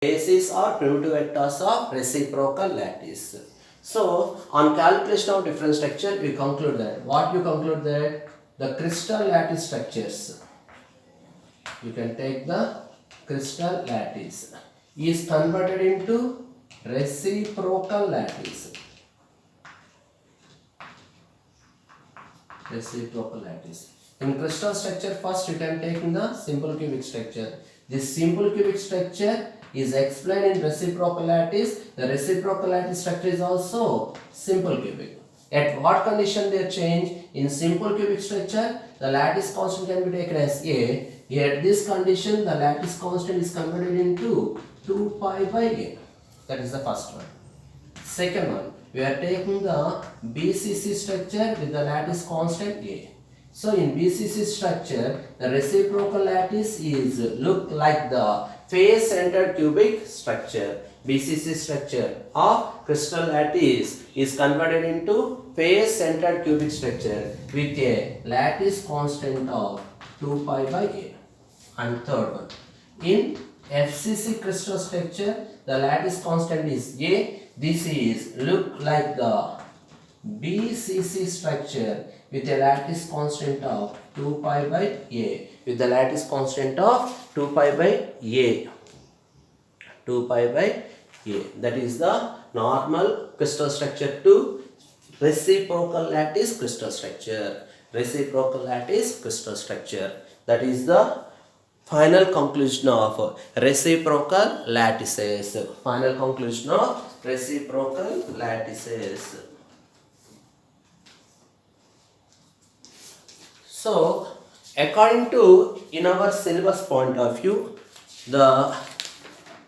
bases or primitive vectors of reciprocal lattice. So on calculation of different structure, we conclude that what you conclude that the crystal lattice structures, you can take the crystal lattice is converted into reciprocal lattice. Reciprocal lattice. In crystal structure, first you can take in the simple cubic structure. This simple cubic structure is explained in reciprocal lattice. The reciprocal lattice structure is also simple cubic. At what condition they change? In simple cubic structure, the lattice constant can be taken as A. At this condition, the lattice constant is converted into 2 pi by A. That is the first one. Second one, we are taking the BCC structure with the lattice constant A. So in BCC structure, the reciprocal lattice is look like the face-centered cubic structure. BCC structure of crystal lattice is converted into face-centered cubic structure with a lattice constant of 2 pi by A. And third one, in FCC crystal structure, the lattice constant is A. This is look like the BCC structure with a lattice constant of 2 pi by A. With the lattice constant of 2 pi by A. 2 pi by A. That is the normal crystal structure to reciprocal lattice crystal structure. Reciprocal lattice crystal structure. That is the final conclusion of reciprocal lattices. Final conclusion of reciprocal lattices. So, according to in our syllabus point of view, the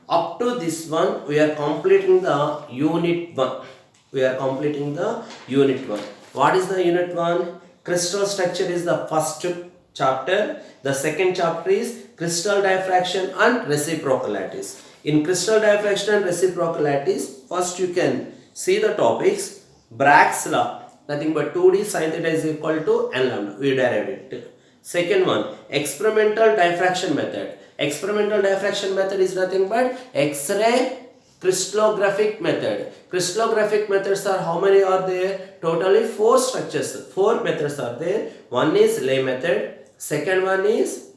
up to this one we are completing the unit 1. We are completing the unit 1. What is the unit 1? Crystal structure is the first chapter. The second chapter is crystal diffraction and reciprocal lattice. In crystal diffraction and reciprocal lattice, first you can see the topics. Bragg's law, nothing but 2D sin theta is equal to n lambda. We derived it. Second one, experimental diffraction method. Experimental diffraction method is nothing but X-ray crystallographic method. Crystallographic methods are how many are there? Totally 4 structures. 4 methods are there. One is Ley method. Second one is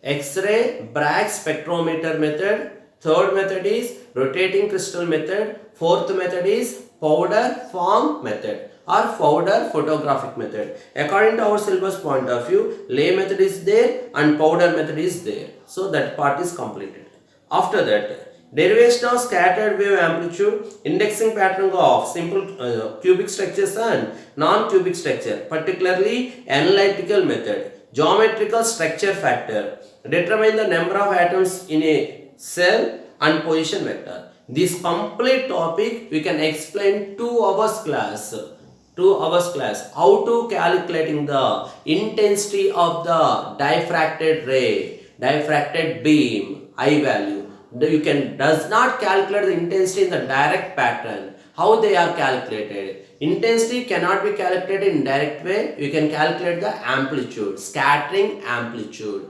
X-ray Bragg spectrometer method. Third method is rotating crystal method. Fourth method is powder form method or powder photographic method. According to our syllabus point of view, Ley method is there and powder method is there. So that part is completed. After that, derivation of scattered wave amplitude, indexing pattern of simple cubic structures and non-cubic structure, particularly analytical method, geometrical structure factor, determine the number of atoms in a cell and position vector. This complete topic we can explain 2 hours class. 2 hours class. How to calculating the intensity of the diffracted ray, diffracted beam, I value. You can does not calculate the intensity in the direct pattern. How they are calculated? Intensity cannot be calculated in direct way. You can calculate the amplitude, scattering amplitude.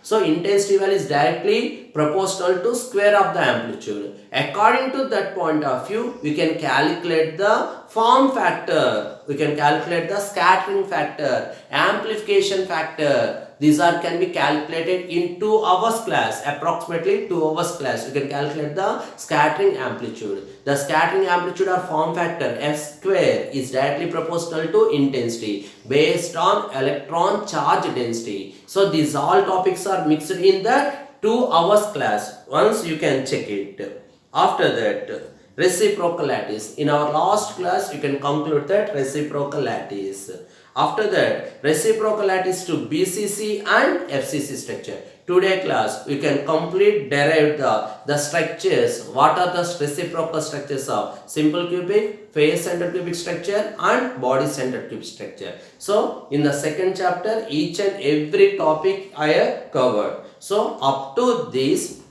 So intensity value is directly proportional to square of the amplitude. According to that point of view, we can calculate the form factor. We can calculate the scattering factor, amplification factor. These are can be calculated in 2 hours class, approximately 2 hours class. You can calculate the scattering amplitude. The scattering amplitude or form factor F square is directly proportional to intensity based on electron charge density. So these all topics are mixed in the 2 hours class. Once you can check it. After that, reciprocal lattice. In our last class, you can conclude that reciprocal lattice. After that, reciprocal lattice to BCC and FCC structure. Today class, we can complete derive the structures. What are the reciprocal structures of simple cubic, face-centered cubic structure and body-centered cubic structure. So, in the second chapter, each and every topic I have covered. So, up to this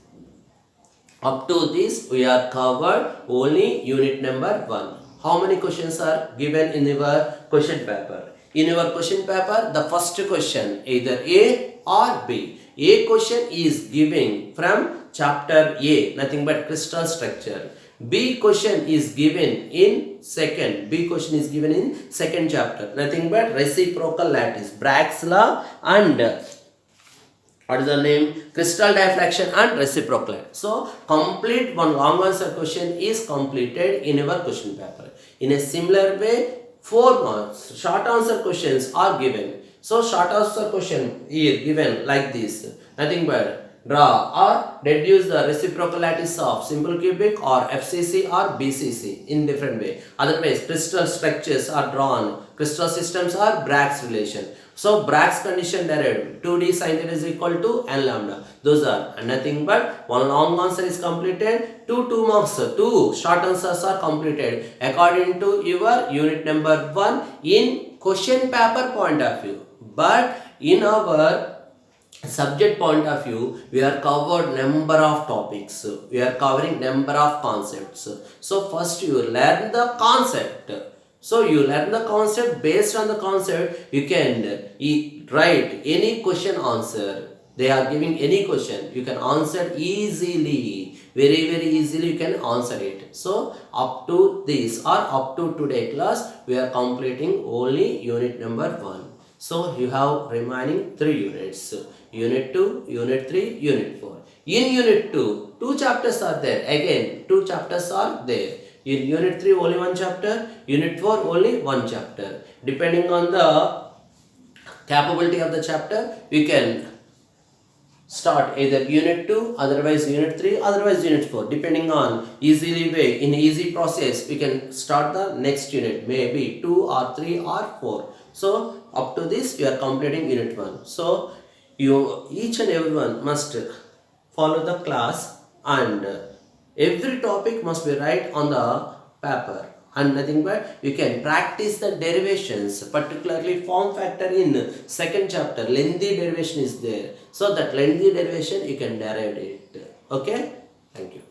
we are covered only unit number 1. How many questions are given in your question paper? In your question paper, the first question either A or B. A question is given from chapter A, nothing but crystal structure. B question is given in second chapter, nothing but reciprocal lattice, Bragg's law, and what is the name, crystal diffraction and reciprocal. So complete one long answer question is completed in our question paper. In a similar way, 4 marks short answer questions are given. So short answer question is given like this, nothing but draw or deduce the reciprocal lattice of simple cubic or FCC or BCC in different way. Otherwise, crystal structures are drawn, crystal systems are Bragg's relation. So Bragg's condition derived 2d sin theta is equal to n lambda. Those are nothing but one long answer is completed, two marks, two short answers are completed according to your unit number 1 in question paper point of view. But in our subject point of view, we are covered number of topics, we are covering number of concepts. So first you learn the concept. So you learn the concept, based on the concept you can write any question answer. They are giving any question, you can answer easily, very easily you can answer it. So up to this or up to today class, we are completing only unit number 1. So you have remaining 3 units, unit 2, unit 3, unit 4. In unit 2, 2 chapters are there, again 2 chapters are there. In unit 3 only 1 chapter, unit 4 only 1 chapter. Depending on the capability of the chapter, we can start either unit 2, otherwise unit 3, otherwise unit 4. Depending on easily way, in easy process, we can start the next unit, maybe 2 or 3 or 4. So up to this, you are completing unit 1. So you each and everyone must follow the class, and every topic must be right on the paper, and nothing but you can practice the derivations, particularly form factor in second chapter. Lengthy derivation is there, so that lengthy derivation you can derive it. Okay, thank you.